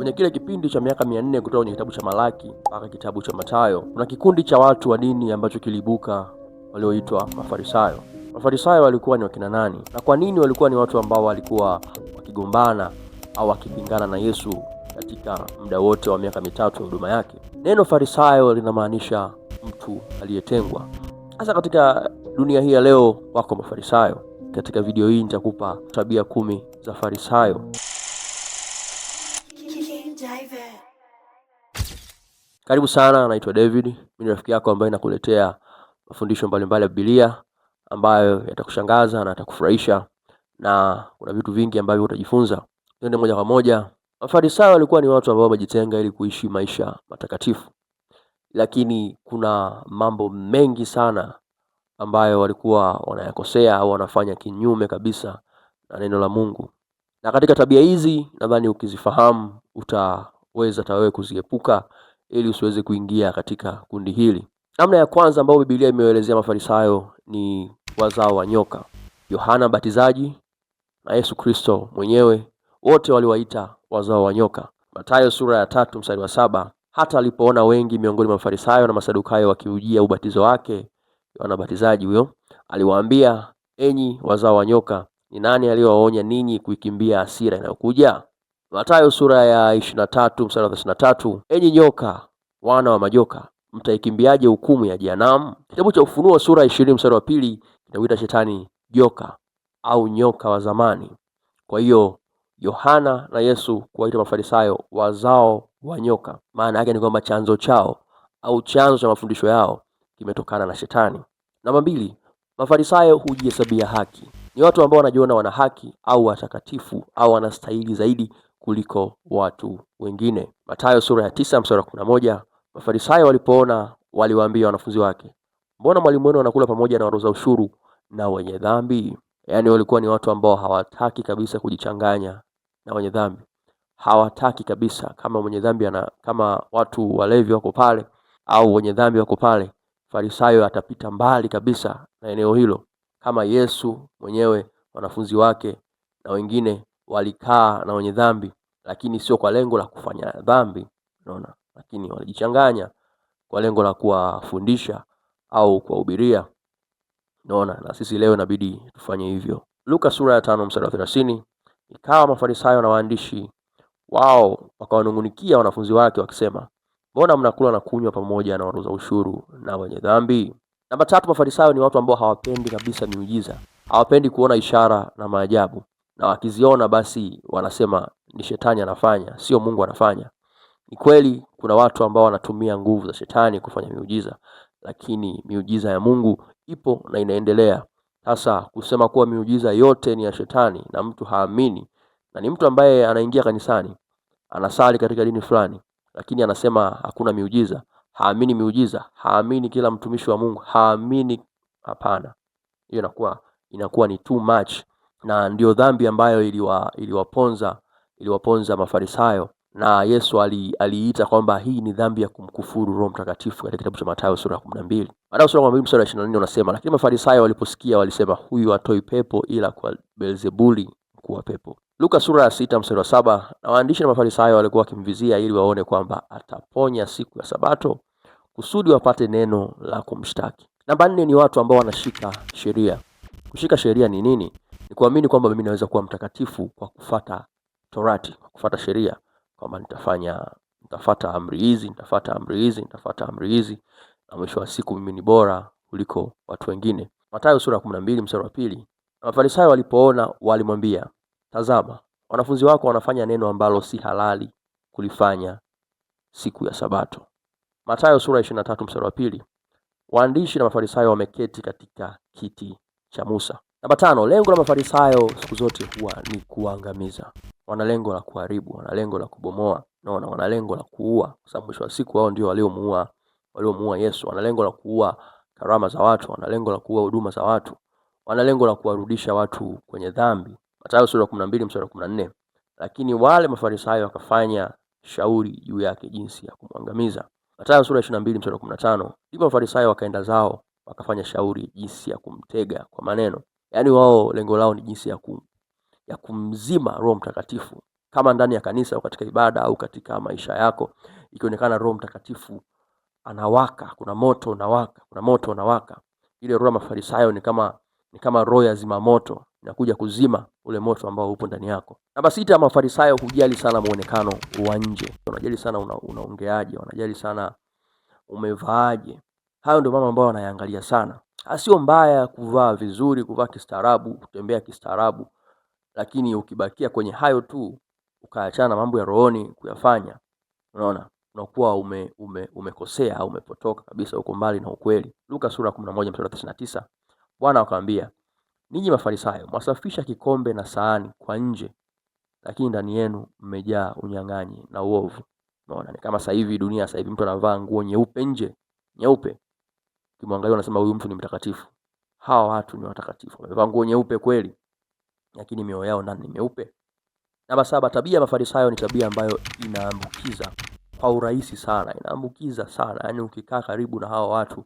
Kwenye kile kipindi cha miaka 400 kutoka kwenye kitabu cha Malaki mpaka kitabu cha Mathayo, kuna kikundi cha watu wa dini ambacho kiliibuka walioitwa Mafarisayo. Mafarisayo walikuwa ni wakina nani? Na kwa nini walikuwa ni watu ambao walikuwa wakigombana au wakipingana na Yesu katika muda wote wa miaka 3 ya huduma yake? Neno Farisayo linamaanisha mtu aliyetengwa. Hasa katika dunia hii ya leo wako Mafarisayo. Katika video hii nitakupa tabia 10 za Farisayo. Karibu sana, naitwa David. Mimi ni rafiki yako ambaye nakuletea mafundisho mbalimbali ya Biblia ambayo yatakushangaza na yatakufurahisha, na kuna vitu vingi ambavyo utajifunza. Twende moja kwa moja. Mafarisayo walikuwa ni watu ambao wamejitenga ili kuishi maisha matakatifu. Lakini kuna mambo mengi sana ambayo walikuwa wanayakosea au wanafanya kinyume kabisa na neno la Mungu. Na katika tabia hizi nadhani ukizifahamu utaweza tawewe kuziepuka ili usiweze kuingia katika kundi hili. Namna ya kwanza ambayo Biblia imeelezea Mafarisayo ni wazao wa nyoka. Yohana Mbatizaji na Yesu Kristo mwenyewe wote waliwaita wazao wa nyoka. Mathayo sura ya 3 mstari wa 7, hata alipoona wengi miongoni mwa Mafarisayo na Masadukayo wakiujia ubatizo wake Yohana Mbatizaji huyo, aliwaambia, enyi wazao wa nyoka, ni nani aliyewaonya ninyi kuikimbia hasira inayokuja? Mathayo sura ya 23 mstari wa 33, enyi nyoka, wana wa majoka, mtaikimbiaje hukumu ya jehanamu? Kitabu cha Ufunuo sura ya 20 mstari wa 2 kinaita shetani joka au nyoka wa zamani. Kwa hiyo Yohana na Yesu kuwaita Mafarisayo wazao wa nyoka, maana yake ni kwamba chanzo chao au chanzo cha mafundisho yao kimetokana na shetani. Namba 2, Mafarisayo hujihesabia haki. Ni watu ambao wanajiona wana haki au watakatifu au wanastahili zaidi kuliko watu wengine. Mathayo sura ya 9 mstari wa 11, Mafarisayo walipoona waliwaambia wanafunzi wake, mbona mwalimu wenu anakula pamoja na watoza ushuru na wenye dhambi? Yaani walikuwa ni watu ambao hawataki kabisa kujichanganya na wenye dhambi. Hawataki kabisa kama mwenye dhambi kama watu walevi wako pale au wenye dhambi wako pale, Farisayo atapita mbali kabisa na eneo hilo. Kama Yesu mwenyewe, wanafunzi wake na wengine walikaa na wenye dhambi, lakini sio kwa lengo la kufanya dhambi, unaona, lakini walijichanganya kwa lengo la kuwafundisha au kuwahubiria, unaona. Na sisi leo inabidi tufanye hivyo. Luka sura ya 5 mstari wa 30, ikawa Mafarisayo na waandishi wao wakawanungunikia wanafunzi wake wakisema, mbona mnakula na kunywa pamoja na watoza ushuru na wenye dhambi? Namba 3, Mafarisayo ni watu ambao hawapendi kabisa miujiza. Hawapendi kuona ishara na maajabu. Na wakiziona basi wanasema ni shetani anafanya, sio Mungu anafanya. Ni kweli kuna watu ambao wanatumia nguvu za shetani kufanya miujiza, lakini miujiza ya Mungu ipo na inaendelea. Sasa kusema kuwa miujiza yote ni ya shetani na mtu haamini, na ni mtu ambaye anaingia kanisani, anasali katika dini fulani, lakini anasema hakuna miujiza, haamini miujiza, haamini kila mtumishi wa Mungu, haamini, hapana. Hiyo inakuwa ni too much, na ndio dhambi ambayo iliwaponza Mafarisayo, na Yesu aliita kwamba hii ni dhambi ya kumkufuru Roho Mtakatifu katika kitabu cha Mathayo sura ya 12. Mathayo sura ya 12 mstari wa 24 unasema, lakini Mafarisayo waliposikia walisema, huyu hatoi pepo ila kwa Beelzebuli mkuu wa pepo. Luka sura ya 6 mstari wa 7, na waandishi na Mafarisayo walikuwa wakimvizia ili waone kwamba ataponya siku ya Sabato kusudi wapate neno la kumshtaki. Namba 4 ni watu ambao wanashika sheria. Kushika sheria ni nini? Ni kuamini kwamba mimi naweza kuwa mtakatifu kwa kufuata Torati, kwa kufuata sheria, kwamba nitafuata amri hizi, nitafuata amri hizi, na mwisho wa siku mimi ni bora kuliko watu wengine. Mathayo sura ya 12 mstari wa 2, Mafarisayo walipoona walimwambia, tazama, wanafunzi wako wanafanya neno ambalo si halali kulifanya siku ya Sabato. Mathayo sura ya 23 mstari wa 2, waandishi na Mafarisayo wameketi katika kiti cha Musa. Namba 5, lengo la Mafarisayo siku zote huwa ni kuangamiza. Wana lengo la kuharibu, wana lengo la kubomoa, naona wana lengo la kuua, kwa sababu mwisho wa siku wao ndio waliomuua Yesu. Wana lengo la kuua karama za watu, wana lengo la kuua huduma za watu, wana lengo la kuwarudisha watu kwenye dhambi. Mathayo sura ya 12 mstari wa 14, lakini wale Mafarisayo wakafanya shauri juu yake jinsi ya kumwangamiza. Mathayo sura ya 22 mstari wa 15, ndipo Mafarisayo wakaenda zao wakafanya shauri jinsi ya kumtega kwa maneno. Yaani wao lengo lao ni jinsi ya kumzima Roho Mtakatifu kama ndani ya kanisa au katika ibada au katika maisha yako, ikionekana Roho Mtakatifu anawaka, kuna moto unawaka, kuna moto unawaka, ile roho ya Mafarisayo ni kama roho ya zimamoto inakuja kuzima ule moto ambao upo ndani yako. Namba 6, Mafarisayo hujali sana muonekano wa nje. Wanajali sana unaongeaje, wanajali sana umevaaje. Hayo ndio mambo ambayo wanayaangalia sana. Sio mbaya kuvaa vizuri, kuvaa kistaarabu, kutembea kistaarabu, lakini ukibakia kwenye hayo tu, ukaachana na mambo ya rohoni kuyafanya, unaona, unakuwa umekosea au umepotoka kabisa, uko mbali na ukweli. Luka sura 11:39, Bwana akamwambia, ninyi Mafarisayo mwasafisha kikombe na sahani kwa nje, lakini ndani yenu mmejaa unyang'anyi na uovu. Unaona, ni kama sasa hivi dunia, sasa hivi mtu anavaa nguo nyeupe nje, nyeupe, kimwangalia unasema huyu mtu ni mtakatifu. Hawa watu ni watakatifu, wamevaa nguo nyeupe kweli, lakini mioyo yao ndani ni meupe. Namba 7, tabia ya Mafarisayo ni tabia ambayo inaambukiza kwa urahisi sana, inaambukiza sana. Yaani ukikaa karibu na hao watu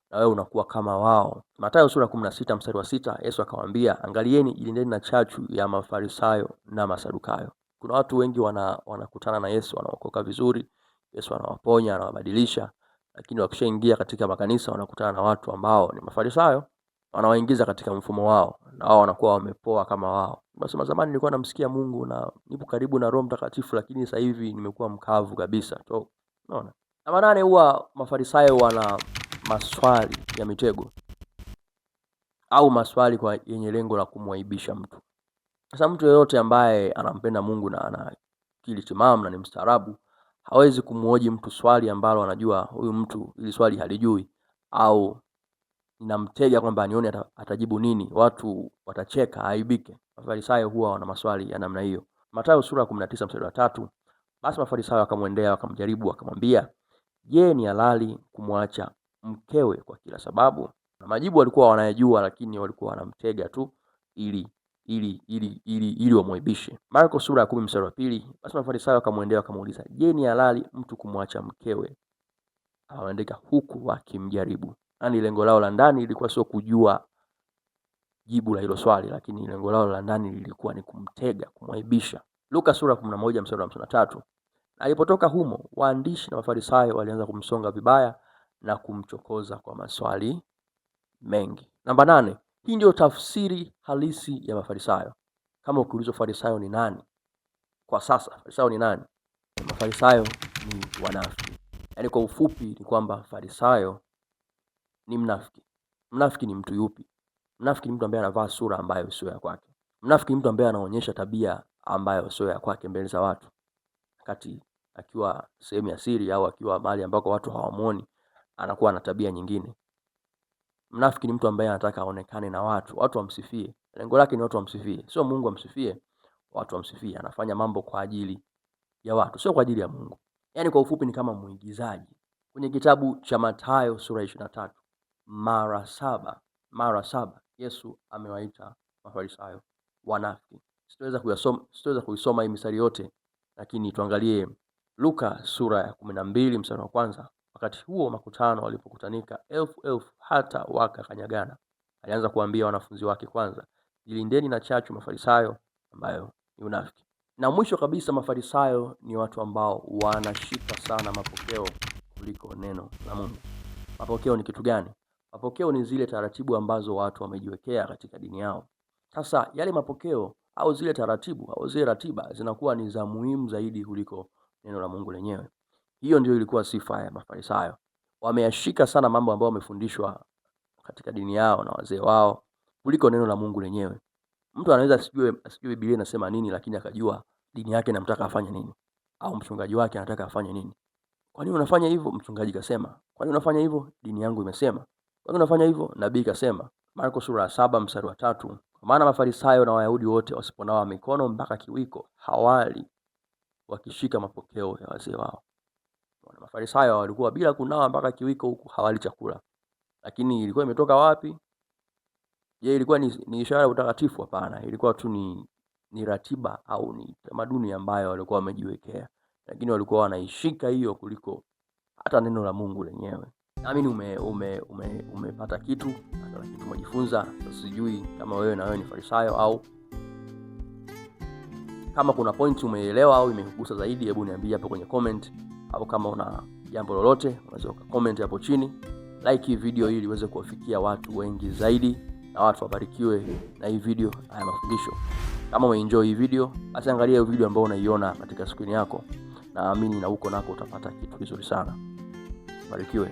na wewe unakuwa kama wao. Mathayo sura 16:6, Yesu akamwambia, angalieni, jilindeni na chachu ya Mafarisayo na Masadukayo. Kuna watu wengi wanakutana na Yesu, wanaokoka vizuri, Yesu anawaponya, anawabadilisha, lakini wakishaingia katika makanisa wanakutana na watu ambao ni Mafarisayo, wanawaingiza katika mfumo wao na wao wanakuwa wamepoa kama wao. Basi zamani nilikuwa namsikia Mungu na nipo karibu na Roho Mtakatifu, lakini sasa hivi nimekuwa mkavu kabisa. Unaona? Namba 8, huwa Mafarisayo wana maswali ya mitego au maswali yenye lengo la kumwaibisha mtu. Sasa mtu yeyote ambaye anampenda Mungu na ana akili timamu na ni mstaarabu hawezi kumhoji mtu swali ambalo anajua huyu mtu ili swali halijui, au ninamtega kwamba nione atajibu nini, watu watacheka, aibike. Mafarisayo huwa wana maswali ya namna hiyo. Mathayo sura 19:3, basi Mafarisayo akamwendea wakamjaribu, akamwambia, je, ni halali kumwacha mkewe kwa kila sababu? Na majibu walikuwa wanayajua, lakini walikuwa wanamtega tu ili wamwaibishe. Marko sura ya 10:2, basi Mafarisayo akamwendea wakamuuliza, je, ni halali mtu kumwacha mkewe? Awaandika huku wakimjaribu. Yaani lengo lao la ndani ilikuwa sio kujua jibu la hilo swali, lakini lengo lao la ndani lilikuwa ni kumtega, kumwaibisha. Luka sura 11:53, alipotoka humo waandishi na Mafarisayo walianza kumsonga vibaya na kumchokoza kwa maswali mengi. Namba 8, hii ndio tafsiri halisi ya Mafarisayo. Kama ukiulizwa Farisayo ni nani kwa sasa, Farisayo ni nani? Mafarisayo ni wanafiki. Yaani kwa ufupi ni kwamba Farisayo ni mnafiki. Mnafiki ni mtu yupi? Mnafiki ni mtu ambaye anavaa sura ambayo sio ya kwake. Mnafiki ni mtu ambaye anaonyesha tabia ambayo sio ya kwake mbele za watu, wakati akiwa sehemu ya siri au akiwa mahali ambako watu hawamuoni anakuwa na tabia nyingine. Mnafiki ni mtu ambaye anataka aonekane na watu wamsifie. Lengo lake ni watu wamsifie, sio Mungu amsifie, watu wamsifie. Anafanya mambo kwa ajili ya watu, sio kwa ajili ya Mungu. Yaani kwa ufupi ni kama muigizaji. Kwenye kitabu cha Mathayo sura 23, mara saba Yesu amewaita Mafarisayo wanafiki. Sitaweza kuisoma hii mistari yote, lakini tuangalie Luka sura ya 12:1. Wakati huo makutano walipokutanika elfu hata wakakanyagana, alianza kuambia wanafunzi wake, kwanza jilindeni na chachu Mafarisayo, ambayo ni unafiki. Na mwisho kabisa, Mafarisayo ni watu ambao wanashika sana mapokeo kuliko neno la Mungu. Mapokeo ni kitu gani? Mapokeo ni zile taratibu ambazo watu wamejiwekea katika dini yao. Sasa yale mapokeo au zile taratibu au zile ratiba zinakuwa ni za muhimu zaidi kuliko neno la Mungu lenyewe. Hiyo ndio ilikuwa sifa ya Mafarisayo. Wameyashika sana mambo ambayo wamefundishwa katika dini yao na wazee wao kuliko neno la Mungu lenyewe. Mtu anaweza asijue Biblia inasema nini, lakini akajua dini yake inamtaka afanye nini, au mchungaji wake anataka afanye nini. Kwa nini unafanya hivyo? Mchungaji kasema. Kwa nini unafanya hivyo? Dini yangu imesema. Kwa nini unafanya hivyo? Nabii kasema. Marko sura ya 7:3, kwa maana Mafarisayo na Wayahudi wote wasiponawa mikono mpaka kiwiko hawali, wakishika mapokeo ya wazee wao. Mafarisayo walikuwa bila kunawa mpaka kiwiko huku hawali chakula. Lakini ilikuwa imetoka wapi? Je, ilikuwa ni ishara ya utakatifu? Hapana, ilikuwa tu ni ratiba au ni tamaduni ambayo walikuwa wamejiwekea, lakini walikuwa wanaishika hiyo kuliko hata neno la Mungu lenyewe. Naamini umepata kitu, hata kitu umejifunza. Sijui kama wewe na wewe ni Farisayo au Kama kuna point umeelewa au imekugusa zaidi, hebu niambie hapo kwenye comment, au kama una jambo lolote unaweza comment hapo chini. Like hii video ili iweze kuwafikia watu wengi zaidi na watu wabarikiwe na hii video, haya mafundisho. Kama umeenjoy hii video, basi angalia hiyo video ambayo unaiona katika screen yako. Naamini na huko nako utapata kitu kizuri sana. Barikiwe.